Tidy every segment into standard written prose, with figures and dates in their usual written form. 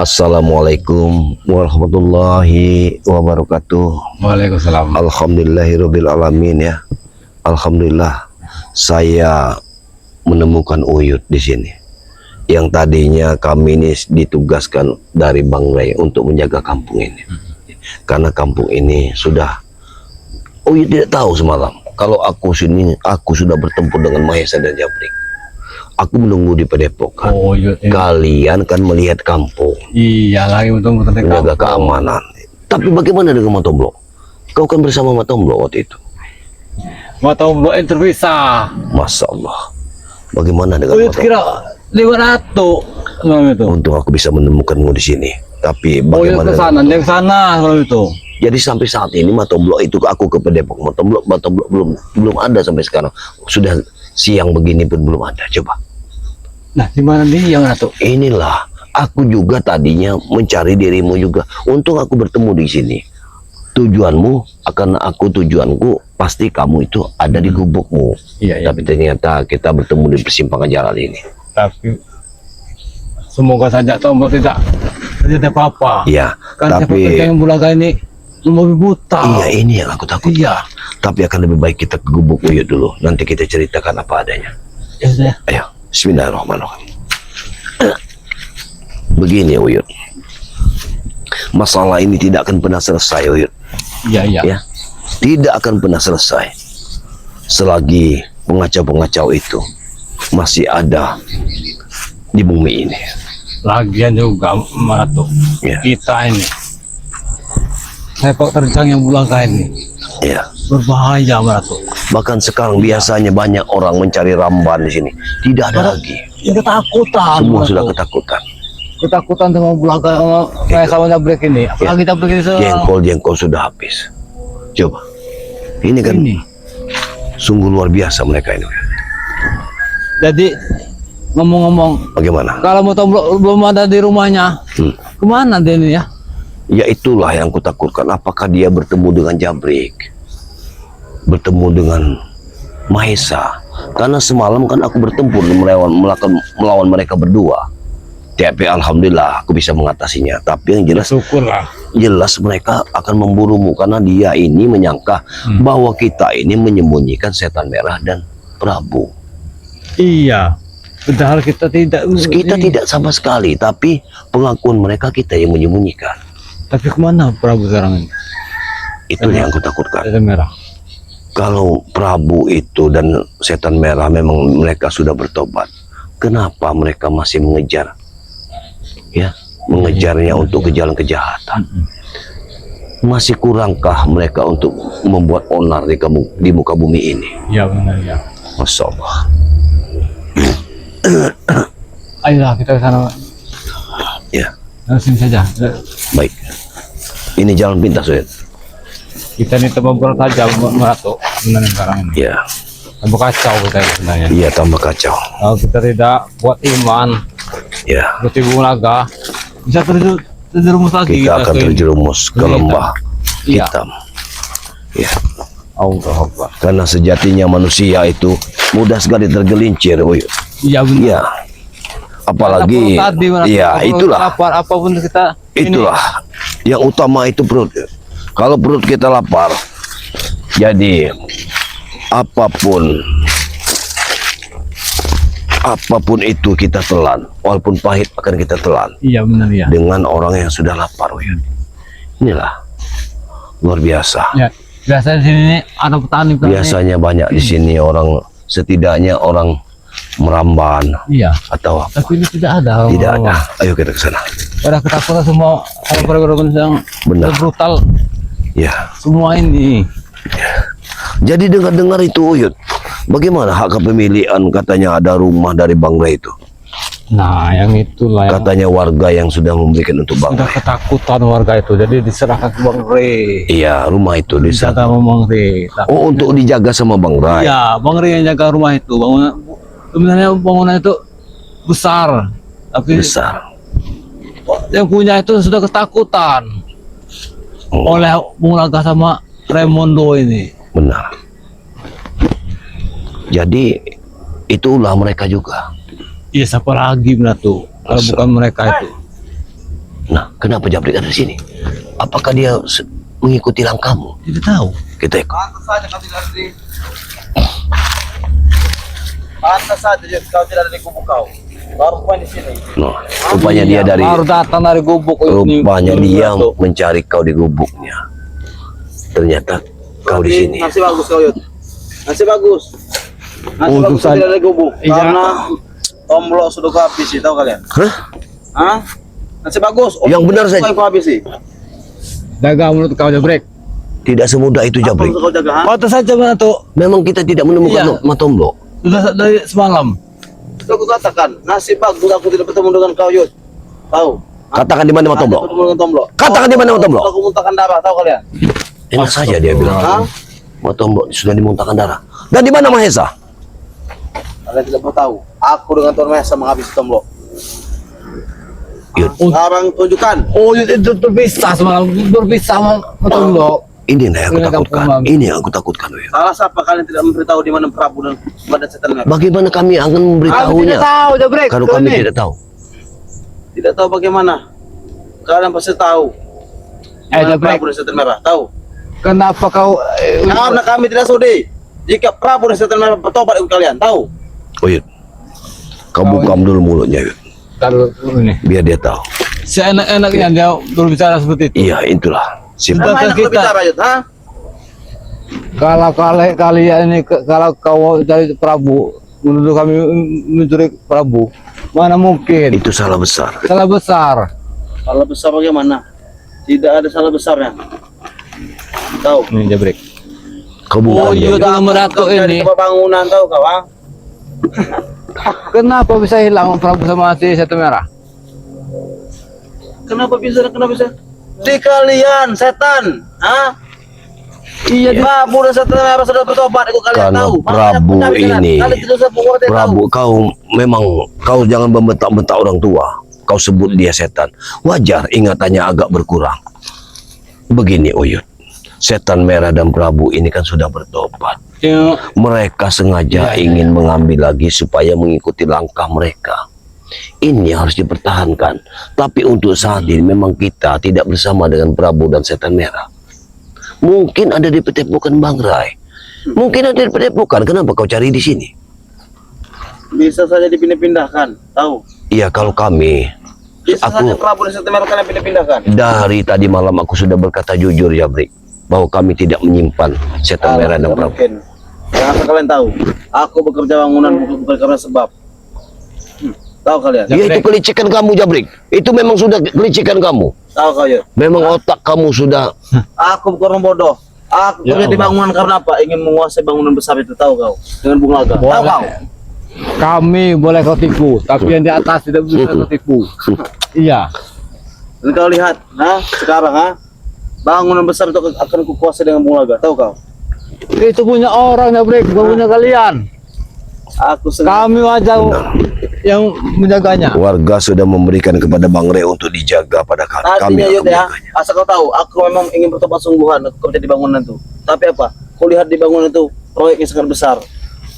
Assalamualaikum warahmatullahi wabarakatuh. Waalaikumsalam. Alhamdulillahirabbil alamin ya. Alhamdulillah saya menemukan Uyut di sini. Yang tadinya kami ini ditugaskan dari Bang Ray untuk menjaga kampung ini. Karena kampung ini sudah Uyut tidak tahu semalam kalau aku sudah bertempur dengan Mahesa dan Jabrik. Aku menunggu di Padepokan. Oh, iya. Kalian kan melihat kampung. Iya, lagi untuk menjaga keamanan. Tapi bagaimana dengan Matomblo? Kau kan bersama Matomblo waktu itu. Matomblo terpisah. Masya Allah. Bagaimana dengan Uyut Matomblo? kira lewat Ratu malam itu. Untuk aku bisa menemukanmu di sini. Tapi Uyut bagaimana? ke sana, dia ke sana malam itu. Jadi sampai saat ini Matomblo itu aku ke Depok. Matomblo belum ada sampai sekarang. Sudah siang begini pun belum ada. Coba. Nah, di mana dia yang Ratu? Inilah aku juga tadinya mencari dirimu juga. Untung aku bertemu di sini. Tujuanmu akan tujuanku pasti kamu itu ada di gubukmu. Iya. Tapi ternyata kita bertemu di persimpangan jalan ini. Tapi semoga saja Tomblo tidak terjadi apa-apa. Iya. Kan Tapi yang Bulaga ini lebih buta. iya, ini yang aku takut. Iya. Tapi akan lebih baik kita ke gubuk Uyut dulu. Nanti kita ceritakan apa adanya. Ya sudah. Ayo, bismillahirrahmanirrahim. Begini Uyut. Masalah ini tidak akan pernah selesai Uyut. Iya. Ya. Tidak akan pernah selesai selagi pengacau-pengacau itu masih ada di bumi ini. Lagian juga Ratu. Ya. Kita ini sepak terjang yang Bulaga ini Ya. berbahaya Ratu. Bahkan sekarang biasanya banyak orang mencari ramban di sini. Tidak ada lagi. Ya, ketakutan. Semua Ratu. sudah ketakutan. Ketakutan sama Bulaga sama Jabrik ini. Apalagi Jabrik ini Jengkol sudah habis. Coba. Ini kan sungguh luar biasa mereka ini. Jadi ngomong-ngomong, Bagaimana? kalau Matomblo belum ada di rumahnya, kemana dia ini ya? Ya itulah yang kutakutkan. Apakah dia bertemu dengan Jabrik, bertemu dengan Mahesa? Karena semalam kan aku bertempur melawan mereka berdua. Tapi alhamdulillah aku bisa mengatasinya. Tapi yang jelas mereka akan memburumu karena dia ini menyangka bahwa kita ini menyembunyikan setan merah dan Prabu. Iya, padahal kita tidak. Kita tidak sama sekali, tapi pengakuan mereka kita yang menyembunyikan. Tapi kemana Prabu sekarang ini? Itu yang aku takutkan. Setan merah. Kalau Prabu itu dan setan merah memang mereka sudah bertobat, kenapa mereka masih mengejar? Ya, mengejarnya untuk ke jalan kejahatan. Masih kurangkah mereka untuk membuat onar di muka bumi ini? Iya benar ya. Masya Allah. Ayolah kita ke sana. Ya, Langsung saja. baik. Ini jalan pintas, Uyut. Kita ini tempat saja Ratu. Benar sekarang ini. Ya, Tambah kacau kita sebenarnya. iya tambah kacau. Kalau kita tidak buat iman, Ya, seperti Bulaga, bisa terjerumus lagi. kita akan terjerumus ke lembah Iya. hitam. Ya, Allah Akbar. karena sejatinya manusia itu mudah sekali tergelincir, Uyut. Iya benar. Ya, apalagi Tadi, ya itulah apapun kita itulah yang utama itu perut. Kalau perut kita lapar, jadi apapun itu kita telan, walaupun pahit akan kita telan. Iya benar ya. Dengan orang yang sudah lapar, Uyut. Inilah luar biasa. Ya, biasanya di sini ada petani. Biasanya banyak di sini orang, setidaknya orang meramban Iya. atau apa. Tapi ini tidak ada. Tidak ada. Ayo kita ke sana. Ada ketakutan semua. Ada pergerakan yang Benar. brutal. Ya. Semua ini. Jadi dengar-dengar itu Uyut, bagaimana hak kepemilikan? Katanya ada rumah dari Bang Ray itu. Nah, yang itulah yang Katanya warga yang sudah memberikan untuk Bang sudah Ray. ketakutan warga itu. Jadi diserahkan ke Bang Ray. Iya, rumah itu di Dijaga sana. sama Bang Ray. Oh, untuk dijaga sama Bang Ray. Iya, Bang Ray yang jaga rumah itu. Sebenarnya bangunan itu besar, tapi Besar. yang punya itu sudah ketakutan oleh Bulaga sama Raimondo ini. Benar. Jadi itulah mereka juga. Iya, siapa lagi benar tuh kalau bukan mereka itu. Nah, kenapa Jabrik ada di sini? Apakah dia mengikuti langkahmu? Tidak tahu. Kita ikut. Pantas saja kau tidak ada di. Pantas saja kau tidak ada di kubu kau. Baru rupanya di sini. Nah, rupanya dia dari Baru datang dari gubuk ini. rupanya dia mencari kau di gubuknya. Ternyata kau di sini. Masih bagus kau Yud. Masih bagus. Masih Untuk bagus kau saja. tidak ada di gubuk. Iya. Karena tomblok sudah kau habisi, tahu kalian? Hah? Hah? Masih bagus. Yang benar saja. Kau habisi. Jaga mulut kau Jabrik. Tidak semudah itu Apa Jabrik. kau jaga? Ha? Pantas saja Manato. Memang kita tidak menemukan Iya. Matomblok. Sudah dari semalam. Itu aku katakan, nasib bagus aku tidak bertemu dengan kau Yud. Tahu? Katakan di mana Aku Matomblok? bertemu dengan tomblok. Katakan di mana Matomblok? Aku muntahkan darah, tahu kalian? Enak saja dia bilang. Hah? Matomblok sudah dimuntahkan darah. Dan di mana Mahesa? Kalian tidak mau tahu. Aku dengan Tuan Mahesa menghabisi tomblok. Yud, Sekarang tunjukkan. Oh, itu berpisah semalam. Berpisah sama Matomblok. ini yang aku Ini takutkan. kampung, Ini yang aku takutkan. Yud. Salah siapa kalian tidak memberitahu di mana Prabu dan badan setan merah? Bagaimana kami akan memberitahunya tahu Jabrik. kalau kami tidak tahu? Tidak tahu bagaimana. Kalian pasti tahu. Di mana Jabrik. Prabu dan setan merah, tahu? Kenapa kau Karena kami tidak sudi. Jika Prabu dan setan merah bertobat ikut kalian, tahu? Oh Yud, kau bukam dulu mulutnya Yud. taruh ini? Biar dia tahu. Seenak-enaknya dia berbicara seperti itu. Iya, itulah. Sifat. Sudah. Nama enak kita- berbicara, Yud, ha? Kalau kalian ini kalau kau dari Prabu menuduh kami mencuri Prabu, mana mungkin? Itu salah besar. Salah besar. Salah besar bagaimana? Tidak ada salah besarnya. Tahu? Ini Jabrik. Kau bukam Oh, iya. Yud. Dengan Meratuk Kau dari ini. tempat bangunan, tahu kau, ha? Kenapa bisa hilang Prabu sama si Setan Merah? Kenapa bisa? Kenapa bisa? Di kalian, setan, ha? Iya, Prabu dan setan merah sudah bertobat, itu kalian Karena tahu. Prabu Makanya kalian- ini, kalian tidak usah buat dia Prabu, tahu. kau memang kau jangan membentak-bentak orang tua. Kau sebut dia setan. Wajar ingatannya agak berkurang. Begini Uyut, setan merah dan Prabu ini kan sudah bertobat. Yang Mereka sengaja ingin mengambil lagi supaya mengikuti langkah mereka. Ini yang harus dipertahankan. Tapi untuk saat ini memang kita tidak bersama dengan Prabu dan setan merah. Mungkin ada di Padepokan Bang Rai. Mungkin ada di Padepokan. Kenapa kau cari di sini? Bisa saja dipindah-pindahkan, tahu? Iya, kalau kami Bisa Aku- saja Prabu dan setan merah kalian pindah-pindahkan. dari tadi malam aku sudah berkata jujur Jabrik bahwa kami tidak menyimpan setan merah dan Tidak Prabu. mungkin. Yang asal kalian tahu, aku bekerja bangunan bukan karena sebab. Tahu kalian? Ya itu kelicikan kamu Jabrik. Itu memang sudah kelicikan kamu. Tahu kau ya? Memang otak kamu sudah Aku bukan orang bodoh. Aku Ya kerja di Allah. bangunan karena apa? Ingin menguasai bangunan besar itu, tahu kau? Dengan bulaga. Tahu kau? kami boleh kau tipu, tapi yang di atas tidak bisa kau tipu. Iya. Dan kau lihat, sekarang, bangunan besar itu akan kukuasai dengan bulaga, tahu kau? Itu punya orang Jabrik, bukan punya kalian. Aku senang. Kami wajah yang menjaganya. warga sudah memberikan kepada Bang Ray untuk dijaga pada kami. Artinya akan Yud ya, menjaganya. asal kau tahu, aku memang ingin bertobat sungguhan aku kerja di bangunan itu. Tapi apa? Kau lihat di bangunan itu proyeknya sangat besar.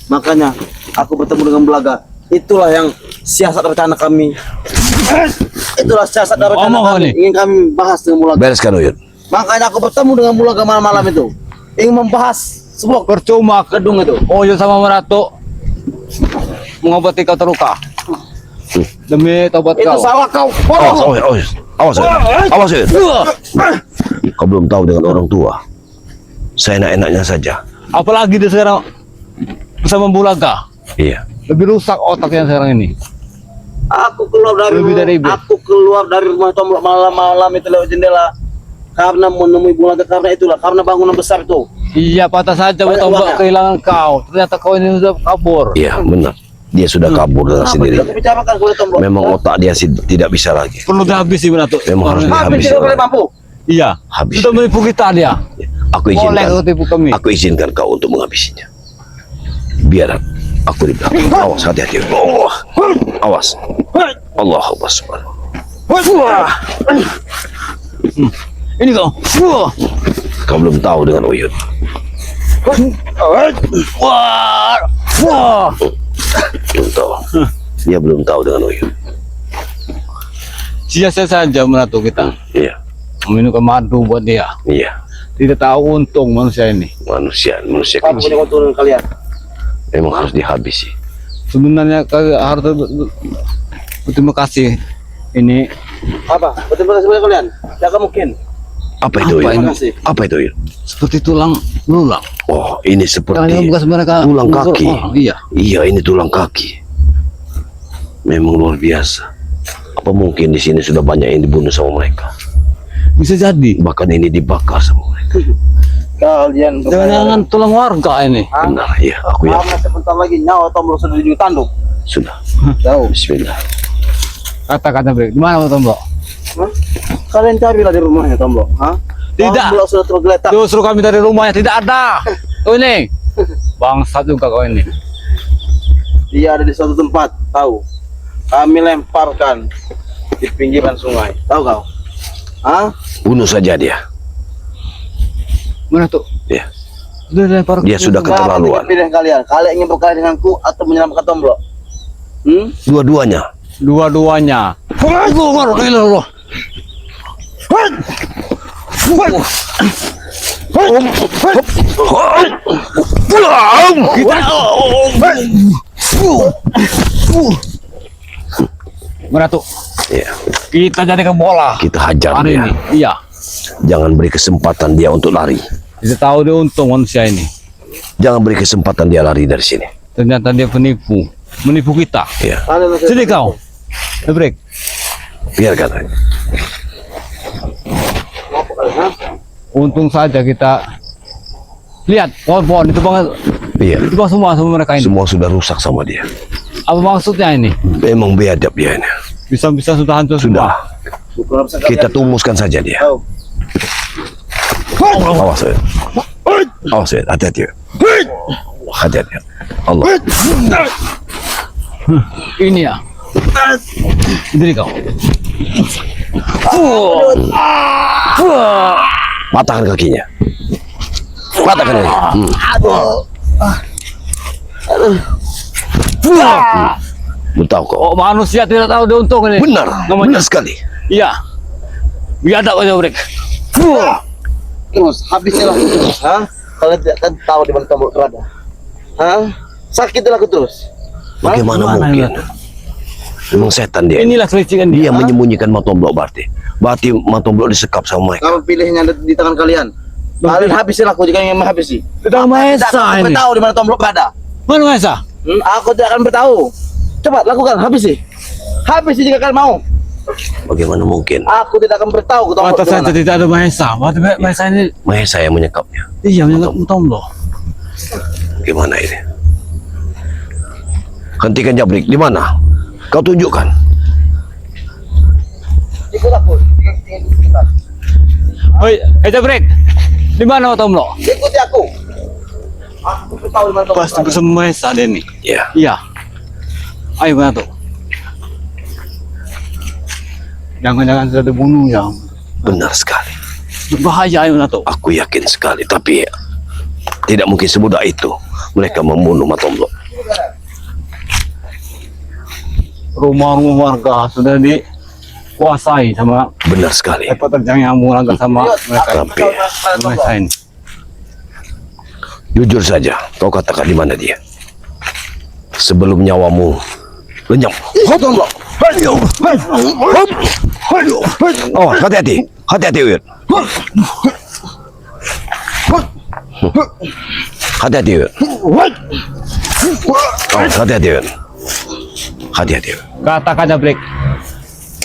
Makanya aku bertemu dengan belaga. Itulah yang siasat rencana kami. Itulah siasat dan rencana Ngomong kami. nih. Ingin kami bahas dengan belaga. Bereskan Uyut. Makanya aku bertemu dengan belaga malam-malam itu. Ingin membahas semua Percuma gedung itu. Oyo sama Meratuk mengobati kau terluka. Demi tobat Itu kau. salah kau. Awas, awas, awas Uyut. Kau belum tahu dengan orang tua. Seenak-enaknya saja. Apalagi dia sekarang bersama Bulaga. Iya. Lebih rusak otaknya sekarang ini. Aku keluar dari Lebih dari iblis. aku keluar dari rumah Tomlok malam-malam itu lewat jendela karena menemui bulaga, karena itulah, karena bangunan besar itu. Iya, patah saja Banyak tombak uangnya. kehilangan kau. Ternyata kau ini sudah kabur. Iya, benar. Dia sudah kabur dengan Kenapa tidak sendirinya. kubicarakan kulit Tomlok? Memang otak dia tidak bisa lagi. Perlu dihabisi Meratuk. Memang harus Orang ini. Habis tidak boleh mampu. Iya. Habis. Sudah menipu kita dia. Aku Boleh izinkan. kau tipu kami. Aku izinkan kau untuk menghabisinya. Biar aku di belakang. Awas, hati-hati. Oh, awas. Allah Akbar. Ini kau. Kau belum tahu dengan Uyut. Wah. Wah. Belum tahu. Dia belum tahu dengan Uyut. Sia-sia saja Menatu kita Iya, meminumkan madu buat dia. iya. Tidak tahu untung manusia ini. Manusia Apa kecil. punya turun kalian? Memang harus dihabisi. Sebenarnya harus berterima kasih ini. Apa? Betul-betul sebenarnya kalian? Tidak mungkin. Apa itu? Apa Yul? ini? Apa itu? Yul? Seperti tulang belulang. Oh, ini Yang seperti bekas mereka tulang kaki. Oh, iya. Iya, ini tulang kaki. Memang luar biasa. Apa mungkin di sini sudah banyak yang dibunuh sama mereka? Bisa jadi. Bahkan ini dibakar sama mereka. Kalian Jangan-jangan tulang warga ini. Benar, ya. Aku ya Karena sebentar lagi nyawa Tombro sudah di tanduk. sudah. Tahu. Bismillah. Kata-kata break. Di mana Tombro? Hah? Kalian carilah di rumahnya Tombro. Hah? Tidak. Tombro sudah tergeletak. Justru kami dari rumahnya tidak ada. Oh ini. Bangsat juga kau ini. Dia ada di suatu tempat. Tahu. Kami lemparkan di pinggiran sungai. Tahu kau? Hah? Bunuh saja dia. Mana tuh? Ya. Sudah dilempar. Dia sudah keterlaluan. Pilihan kalian. Kalian ingin berkelahi denganku atau menyelamatkan Tombro? Dua-duanya. Dua-duanya. Mana tuh? Ya, Kita jadikan bola kita hajar hari dia. ini. Iya. Jangan beri kesempatan dia untuk lari. Kita tahu dia untung manusia ini. Jangan beri kesempatan dia lari dari sini. Ternyata dia penipu. Menipu kita. Ya, Kalian masih- Sini kau. Break. biarkan aja. Apa kalian, hah? Untung saja kita lihat pohon-pohon itu banget. Iya, Itu bang semua mereka ini. semua sudah rusak sama dia. Apa maksudnya ini? Memang biadab dia ini. Bisa-bisa sudah hancur Sudah, Bukan bisa kalian kita tumbuskan saja dia. tahu. Awas ya. Awas ya, hati-hati. Hati-hati. Allah. Ini ya. Ini kau. Patahkan kakinya. Patahkan kakinya. Tahu kok. Oh manusia tidak tahu dia untung ini. Benar, Namanya. benar sekali. Iya. Biadab aja break. Terus habisnya lah. Hah? Kalian tidak akan tahu di mana Tombro berada. Hah? Sakitilah aku terus. Bagaimana Mana mungkin? Memang setan dia. Inilah kelicikan Dia dia. menyembunyikan Matomblo berarti. Berarti Matomblo disekap sama mereka. Kamu pilihnya ada di tangan kalian. Kalian habisilah aku jika ingin menghabisi. Sudah Maesa Aku ini. tahu di mana Tombro berada. Mana Maesa? Aku tidak akan beritahu. Cepat lakukan, habisi. Habisi jika kalian mau. Bagaimana mungkin? Aku tidak akan beritahu ke Tombro. Mata di saja mana. tidak ada Maesa. Mata Maesa ini. Mahesa yang menyekapnya. Iya menyangkut Tomblo. Gimana ini? Hentikan Jabrik. Di mana? Kau tunjukkan. Ikut aku. Ikut. Hei, break. Di mana Tomblo? Ikuti aku. Aku tahu di mana Tombro Pasti berada. bersama Maesa dia nih. Ya, Iya. Ayo mana tuh? Jangan-jangan sudah dibunuh ya. benar sekali. Berbahaya ayo mana tuh? Aku yakin sekali. Tapi tidak mungkin semudah itu mereka membunuh Matomblo. Rumah-rumah warga sudah dikuasai sama Benar sekali. terjang yang warga sama mereka. Tapi Maesa ini. jujur saja, kau katakan di mana dia? Sebelum nyawamu lenyap. Matomblo. Oh, hati-hati. Hati-hati, Uyut. Hati-hati, Uyut. Oh, hati-hati, Uyut. Hati-hati, Uyut. Katakan aja break.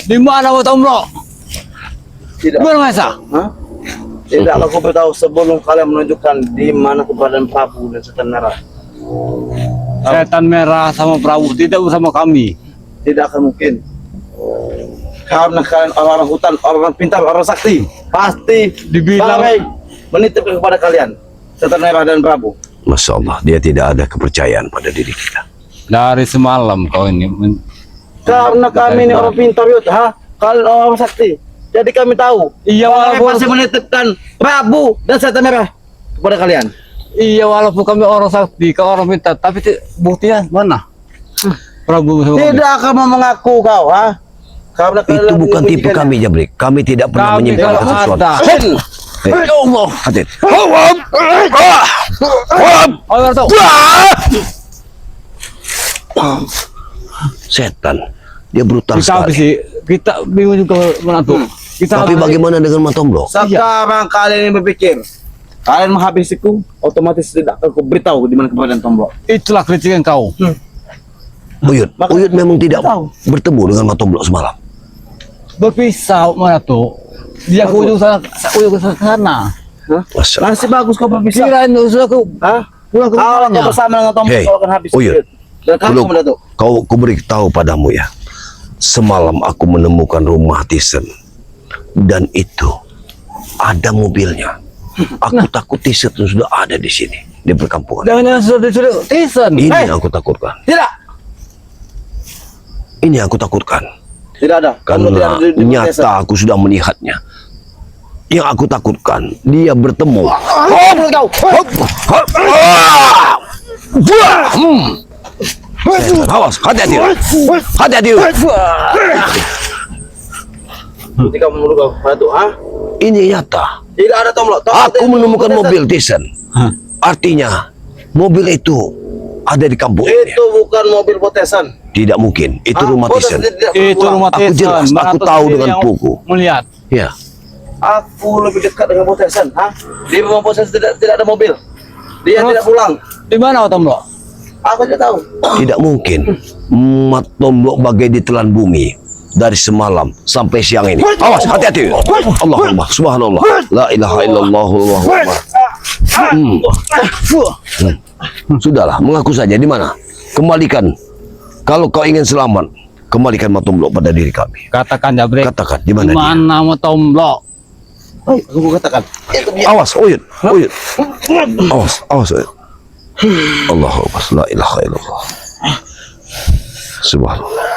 Di mana Tomblo? Di Tidak. mana Maesa? Hah? Tidak aku beritahu sebelum kalian menunjukkan di mana keberadaan Prabu dan Setan Merah. Setan merah sama Prabu tidak bersama kami. Tidak akan mungkin. Karena kalian orang-orang hutan, orang-orang pintar, orang sakti, pasti Dibilang- Balai menitipkan kepada kalian Setan Merah dan Prabu. Masya Allah, dia tidak ada kepercayaan pada diri kita. Dari semalam kau ini Karena kami ini orang pintar, Yud, ha? Kalian orang sakti. Jadi kami tahu. Iya, kami walaupun- pasti menitipkan Prabu dan Setan Merah kepada kalian. Iya walaupun kami orang sakti, kau orang pintar, tapi buktinya mana? Prabu bersama kami. Tidak akan mau mengaku kau, ha? Karena Itu kalian bukan tipe menyembunyikannya. kami, Jabrik. Kami tidak pernah Kami menyimpulkan kalau sesuatu. ada. Ya Allah. Hati. Oh, Ratu. Setan. Dia brutal Kita habis sekali. sih. Kita bingung juga menantu. Kita Tapi habis. bagaimana dengan Matomblo? Sekarang kalian yang berpikir kalian menghabisiku, otomatis tidak akan aku beritahu di mana keberadaan Tomblo. Itulah kritikan kau. Uyut. Maka- Uyut memang tidak Tahu. bertemu dengan Matomblo semalam. Berpisah menantu. Dia ke ujung sana, ujung ke sana. Masa. Masih bagus kau berpisah. Kirain sudah ke Hah? pulang ke Kalau rumahnya. kau bersama dengan Tomblo, Hei, kau akan habis. Uyut. Dan kamu Belum. mendatuk. Ku beritahu padamu ya. Semalam aku menemukan rumah Thyssen. Dan itu ada mobilnya. Aku takut Thyssen sudah ada di sini, di perkampungan. Jangan-jangan sudah Thyssen. Ini yang aku takutkan. Tidak. Ini yang aku takutkan. Tidak ada. Tomblo tidak Karena ada di Makassar. nyata aku sudah melihatnya. Yang aku takutkan dia bertemu. Setan, awas, hati-hati. Hati-hati. Ketika menurut kau, Ratu, ah? Ini nyata. Tidak ada Tomblo. Tomblo Aku tidak menemukan ada. mobil Thyssen. Artinya mobil itu ada di kampung ini. Itu bukan mobil potesan. Tidak mungkin. Itu rumah Thyssen. Itu rumah Aku Thyssen. jelas, aku Menantu tahu sendiri dengan yang buku. Melihat. Ya. Aku lebih dekat dengan potesan. Hah? Di rumah potesan tidak ada mobil. Dia Terus? tidak pulang. Di mana Tomblo? Aku tidak tahu. Tidak mungkin. Matomblo bagai ditelan bumi dari semalam sampai siang ini. Awas, hati-hati. Allahumma subhanallah. La ilaha illallah. Allahu akbar. Sudahlah, mengaku saja di mana. Kembalikan. Kalau kau ingin selamat, kembalikan Matomblo pada diri kami. Katakan Jabrik. Katakan di mana Di dia? mana mau Tomblo? Aku katakan. Itu dia. Awas, Uyut. Uyut. Awas, awas, Uyut. Allahu akbar. La ilaha illallah. Subhanallah.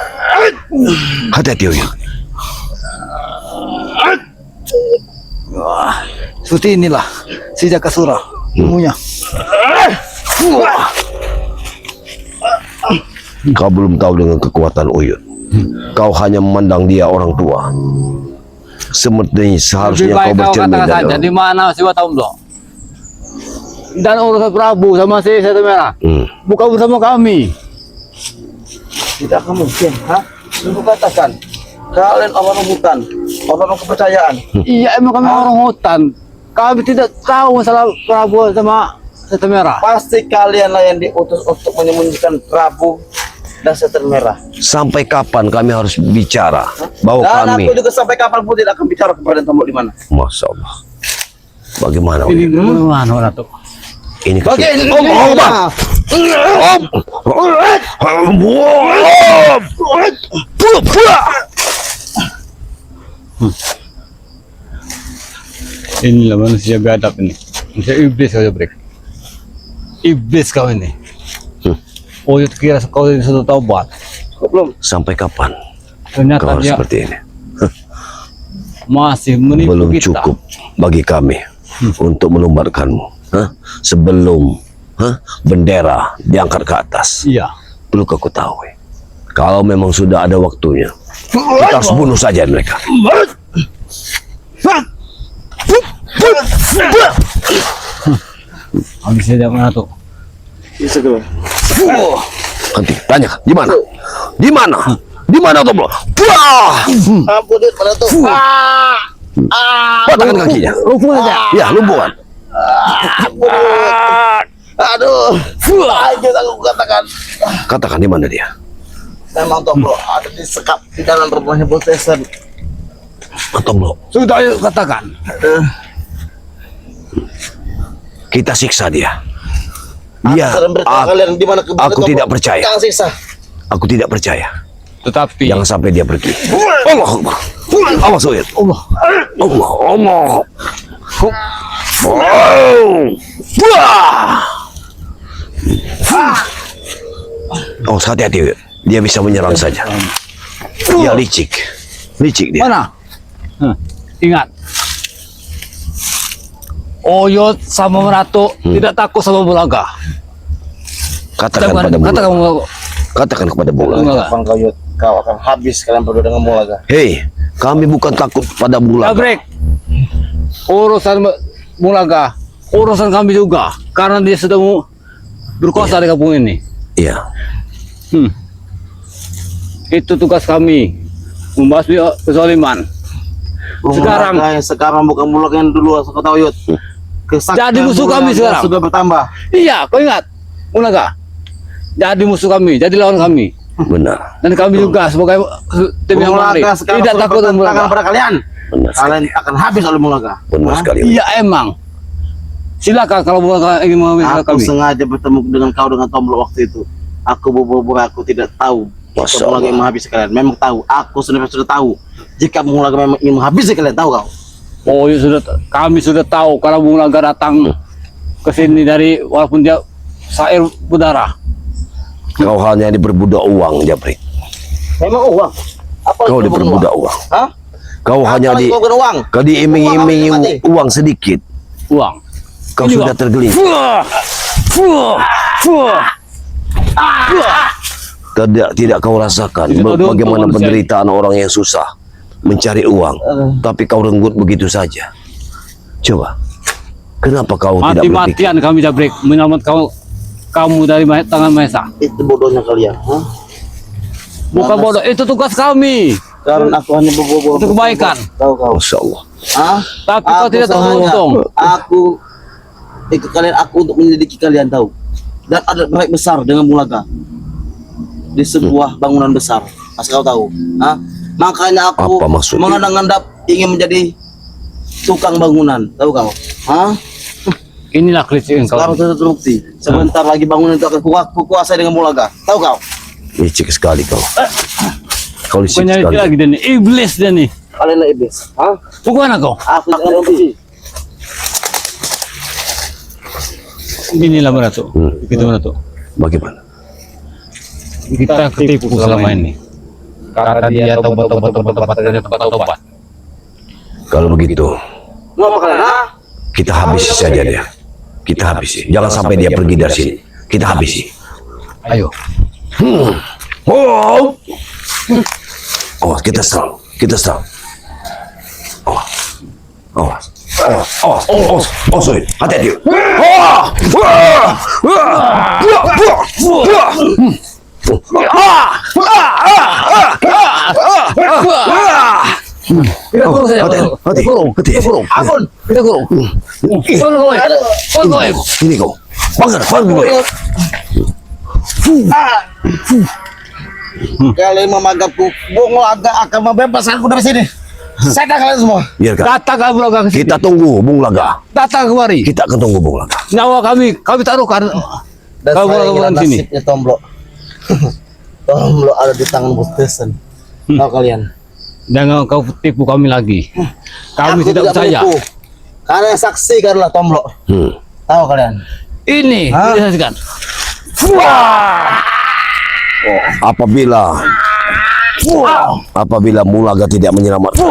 Hati-hati, Uyut. Seperti inilah si Jakasura. Ilmunya. Kau belum tahu dengan kekuatan Uyut. Kau hanya memandang dia orang tua. Lebih Sepertinya seharusnya baik kau kau bercermin katakan dari saja orang. di mana si Tomblo. Dan urusan Prabu sama si Setu Merah. Bukan bersama kami. Tidak akan mungkin. Hah? Aku katakan. Kalian orang hutan. Orang kepercayaan. Iya emang kami orang hutan. Kami tidak tahu masalah Prabu sama Setu Merah. Pasti kalianlah yang diutus untuk menyembunyikan Prabu dan Setan Merah. Sampai kapan kami harus bicara bahwa Dan kami? aku juga sampai kapanpun tidak akan bicara kepada Tomblo di mana. Masya Allah. Bagaimana? Ini Uyut? mana Ratu? Ini Bagaimana? Inilah manusia biadab ini. Manusia iblis kau Jabrik. Iblis kau ini. Oh itu kira kau ini sudah taubat. Belum. Sampai kapan Ternyata kau harus dia seperti ini? masih menipu Belum kita. cukup bagi kami untuk melumbarkanmu. Sebelum bendera diangkat ke atas. Iya. Perlu kau ketahui. Kalau memang sudah ada waktunya, kita harus bunuh saja mereka. Habis saja mana tuh? Bisa dulu. Nanti tanya, di mana? Di mana? Di mana Tomblo? Wah! Ampun dia pada tuh. Patahkan kakinya. Lumpuh aja. Ya, lumpuhan. Aduh. Ayo aku katakan. Katakan di mana dia? Memang Tomblo ada disekap di dalam rumahnya potesan. Tomblo, Sudah ayo katakan. kita siksa dia. Dia, Aku beritahu kalian di mana keberadaan aku Tomblo. tidak percaya. Jangan siksa. Aku tidak percaya. Tetapi Jangan sampai dia pergi. Allah Akbar. Awas Uyut. Allah. Allah. Allah. Wow. Wah. Oh, hati-hati Uyut. Dia bisa menyerang saja. Dia licik. Licik dia. Mana? Ingat. Oyot sama Meratu tidak takut sama Bulaga. Katakan pada Bulaga. Katakan Katakan kepada Bulaga. Bulaga. Kapan kau Yud? kau akan habis kalian berdua dengan Bulaga. Hei, kami bukan takut pada Bulaga. Jabrek, urusan Bulaga, urusan kami juga, karena dia sudah mau berkuasa di kampung ini. Iya. Itu tugas kami, membasmi kezaliman. Sekarang bukan Bulaga yang dulu, aku tahu Yud. Jadi musuh kami sekarang. Sudah bertambah. Iya, kau ingat, Bulaga? Jadi musuh kami, jadi lawan kami. Benar. Dan kami juga sebagai tim yang mari tidak takut dengan Bulaga. pada kalian. Benar sekali. Kalian akan habis oleh Bulaga. Benar sekali. Iya emang. Silakan kalau Bulaga ingin mengambil Aku kami. sengaja bertemu dengan kau dengan Tomblok waktu itu. Aku bobo-bobo, aku tidak tahu Masya Bulaga Allah. yang menghabisi kalian. Memang tahu. Aku sudah tahu. Jika Bulaga memang ingin menghabisi kalian, tahu kau? Oh ya sudah, kami sudah tahu kalau Bulaga datang ke sini dari walaupun dia sair berdarah. Kau hanya diperbudak uang, Jabrek. Memang uang. Apa Kau lagi bukan diperbudak uang? uang. Hah? Kau hanya Apa lagi di bukan uang? kau diiming-imingi Uang mati. uang sedikit. Uang. Kau Ini, sudah Bang. tergelincir. Tidak kau rasakan Tidak ada bagaimana manusia. penderitaan orang yang susah mencari uang, tapi kau renggut begitu saja. Coba, kenapa kau tidak berpikir? Mati-matian kami Jabrek menyelamatkan kamu dari tangan Maesa. Itu bodohnya kalian. Hah? Bukan bodoh, itu tugas kami. Karena aku hanya bobo-bobo. Itu kebaikan. Tahu kau? Masya Allah. Hah? Tapi kau tidak tahu sengaja. untung. Aku ikut kalian aku untuk menyelidiki kalian, tahu. Dan ada proyek besar dengan Bulaga di sebuah bangunan besar. Asal kau tahu. Hah? Makanya aku Apa maksudnya? mengandang-andap ingin menjadi tukang bangunan, tahu kau? Hah? Inilah kritik kau. Sekarang sudah terbukti. Sebentar lagi bangunan itu akan kuasai dengan Bulaga. Tahu kau? Licik sekali kau. Kau licik Penyakit sekali. lagi dia nih, iblis dia nih. Kalian lah iblis. Hah? Bukan kau. Aku tidak kompetisi. Inilah mana tuh? Kita mana tuh? Bagaimana? Kita ketipu selama ini. Kata dia tobat dari tobat. Kalau begitu, Mau apa kalian? Hah? kita habisi saja dia. Kita habisi. Jangan sampai dia pergi dari sini. Kita habisi. Ayo. Oh, oh, kita serang. Kita serang. Oh, oh, oh, oh, oh, sorry. Hati-hati. Kita kurung saja. Hati, hati, kurung. Ampun. Kita kurung. Ini kau. Bangun, bangun. Kalian memanggapku, Bulaga akan membebaskan aku dari sini. Saya kalian semua. Biarkan. Datang ke Bulaga ke sini. Kita tunggu Bung Laga. Datang kemari. Kita akan tunggu Bung Laga. Nyawa kami taruhkan. Dan Kau saya Bulaga ingin di sini. nasibnya Tomblok. Tomblok ada di tangan Bos Desen. Tahu kalian? Jangan kau tipu kami lagi. Kami Aku tidak percaya. menipu. Kalian saksikanlah Tomblok. Tahu kalian? Ini Hah? disaksikan. Apabila Mulaga tidak menyelamatkan,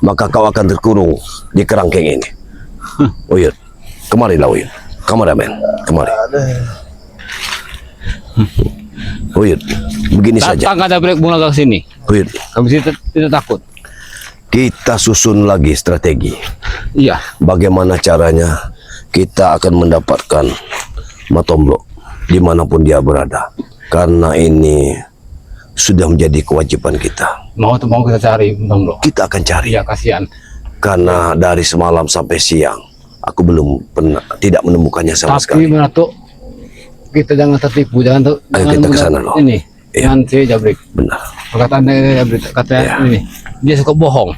maka kau akan terkurung di kerangkeng ini. Uyut, kemarilah Uyut. Kameramen, kemari. Uyut, begini saja. Datang ada break Bulaga ke sini. Uyut, Kami tidak takut. kita susun lagi strategi. Iya. Bagaimana caranya kita akan mendapatkan Matomblok dimanapun dia berada. Karena ini sudah menjadi kewajiban kita. Mau kita cari Tomblok. Kita akan cari. Iya, kasihan. Karena dari semalam sampai siang aku belum pernah tidak menemukannya sama Tapi sekali. Menato, kita jangan tertipu, jangan Ayo kita ke sana, loh. Ini, Iya. dengan si Jabrik. Benar. Perkataan dari Jabrik, katanya Iya. ini, dia suka bohong.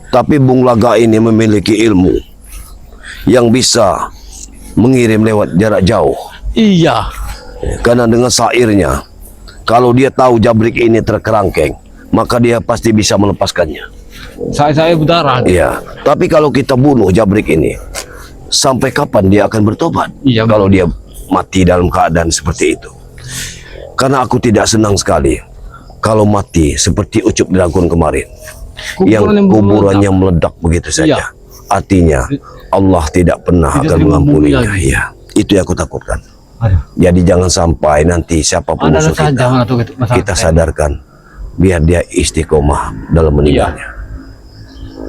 Tapi Bung Laga ini memiliki ilmu yang bisa mengirim lewat jarak jauh. Iya. Karena dengan sairnya, kalau dia tahu Jabrik ini terkerangkeng, maka dia pasti bisa melepaskannya. Saya berdarah. Iya. Tapi kalau kita bunuh Jabrik ini, sampai kapan dia akan bertobat? Iya, Kalau dia mati dalam keadaan seperti itu. Karena aku tidak senang sekali kalau mati seperti Ucup Dragon kemarin, yang kuburannya meledak begitu saja. Iya. Artinya Allah tidak pernah Tidak akan terima bumi mengampuninya. lagi. Iya. Itu yang aku takutkan. Aduh. Jadi jangan sampai nanti siapapun Ada musuh saja kita, mana tuh masalah kita sadarkan biar dia istiqomah dalam meninggalnya.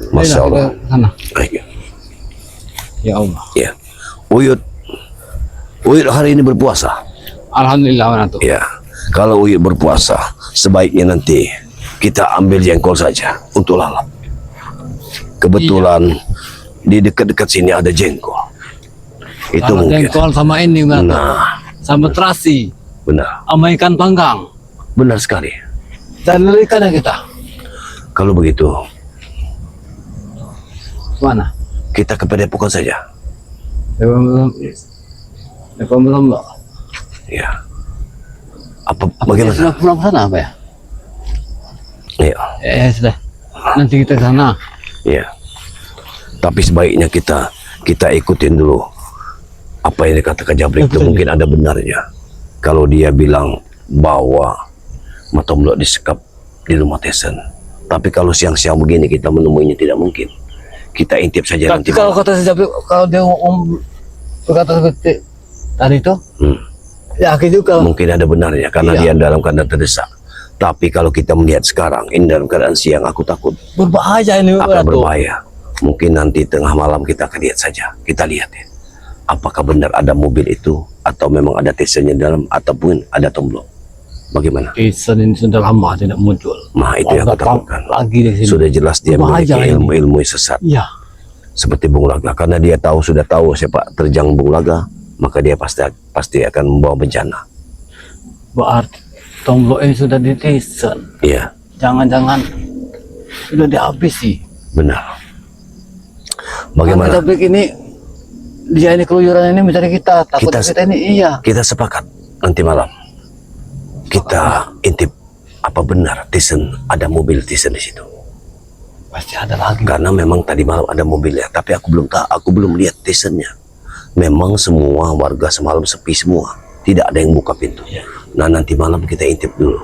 Masya Allah. Sana. Baik. Ya Allah. Ya. Uyut hari ini berpuasa. Alhamdulillah mana tuh. Ya. Kalau Uyut berpuasa, sebaiknya nanti kita ambil jengkol saja untuk lalap. Kebetulan di dekat-dekat sini ada jengkol. Itu Kalau mungkin. jengkol sama ini mana tuh. Nah, Sama terasi, benar. sama ikan panggang. Benar sekali. Dan ikan ya kita. Kalau begitu, Mana? kita ke Padepokan saja. Belum. Belum. Ya. Apa bagaimana? Sudah pulang sana apa ya? Ya. Sudah. Nanti kita ke sana. Ya. Tapi sebaiknya kita ikutin dulu apa yang dikatakan Jabrik itu, Betul. mungkin ada benarnya. Kalau dia bilang bahwa Matomlo disekap di rumah Tesen. Tapi kalau siang-siang begini kita menemuinya tidak mungkin. Kita intip saja nanti. Tapi kalau malam. kata si Jabrik, kalau dia berkata seperti tadi itu, yakin juga. Mungkin ada benarnya karena Iya. dia dalam keadaan terdesak. Tapi kalau kita melihat sekarang ini dalam keadaan siang, aku takut Berbahaya ini akan Ratu. berbahaya. Mungkin nanti tengah malam kita akan lihat saja. Kita lihat ya. Apakah benar ada mobil itu atau memang ada Tesennya dalam ataupun ada Tomlo. Bagaimana? Jason ini sudah lama tidak muncul. Nah, itu yang aku takutkan. Lagi di sini. Sudah jelas dia memiliki Berbahaya ini. ilmu-ilmu sesat Iya. seperti Bung Laga. Karena dia sudah tahu siapa terjang Bung Laga, maka dia pasti akan membawa bencana. Berarti Tomlo ini sudah di Jason. Iya, Jangan-jangan sudah dihabisi. benar. Bagaimana? Bagaimana? Tapi ini dia ini keluyuran ini mencari kita. Takut Kita- kita ini iya. Kita sepakat nanti malam kita intip apa benar Thyssen ada mobil Thyssen di situ. Pasti ada lagi. Karena memang tadi malam ada mobilnya, tapi aku belum tahu, aku belum lihat Thyssen-nya. Memang semua warga semalam sepi semua, tidak ada yang buka pintu. Nah, nanti malam kita intip dulu.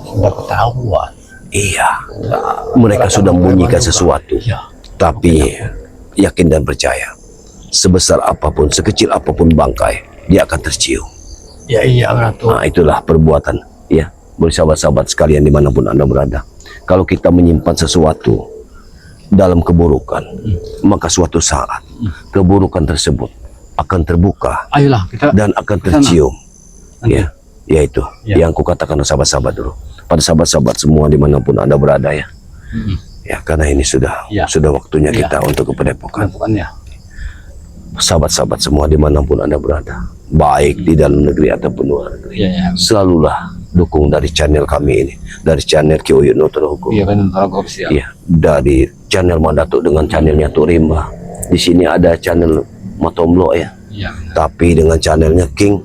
Sudah ketahuan. Iya, mereka sudah membunyikan sesuatu. Iya. Tapi yakin dan percaya, sebesar apapun, sekecil apapun bangkai, dia akan tercium. Ya iya Ratu. Nah, itulah perbuatan, ya, bersahabat-sahabat sekalian dimanapun Anda berada. Kalau kita menyimpan sesuatu dalam keburukan, maka suatu saat keburukan tersebut akan terbuka Ayolah kita. dan akan Kesana. tercium. Nanti. Ya, yaitu Ya. yang kukatakan sahabat-sahabat dulu. Pada sahabat-sahabat semua dimanapun Anda berada ya. Ya, karena ini sudah Ya. waktunya Ya. kita untuk ke Padepokan. Bukan ya. Sahabat-sahabat semua dimanapun Anda berada, baik di dalam negeri ataupun luar negeri, Iya ya. selalulah dukung dari channel kami ini, dari channel Ki Uyut Nutur Hukum. Iya kan Ragu official. Iya, dari channel Mandatuk dengan channelnya Turimba. Di sini ada channel Matomlo ya, Iya. tapi dengan channelnya King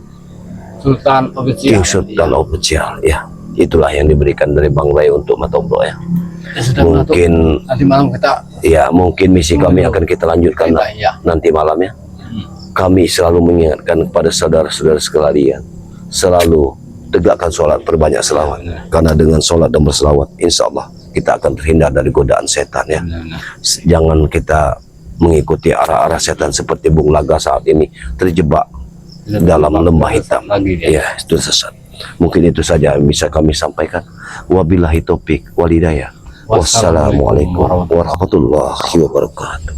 Sultan official. Sultan Official ya. Itulah yang diberikan dari Bang Ray untuk Matomlo ya. Ya, sudah Ratu. Mungkin Nanti malam kita. ya, mungkin misi kami akan kita lanjutkan Iya. nanti malam ya. Kami selalu mengingatkan kepada saudara-saudara sekalian, selalu tegakkan sholat, perbanyak selawat. Karena dengan sholat dan berselawat, insya Allah kita akan terhindar dari godaan setan ya. Benar-benar. Jangan kita mengikuti arah-arah setan seperti Bung Laga saat ini terjebak dalam lembah hitam. Lagi dia. Ya, itu sesat. Mungkin itu saja yang bisa kami sampaikan. Wabillahi taufik wal hidayah. Wassalamualaikum warahmatullahi wabarakatuh.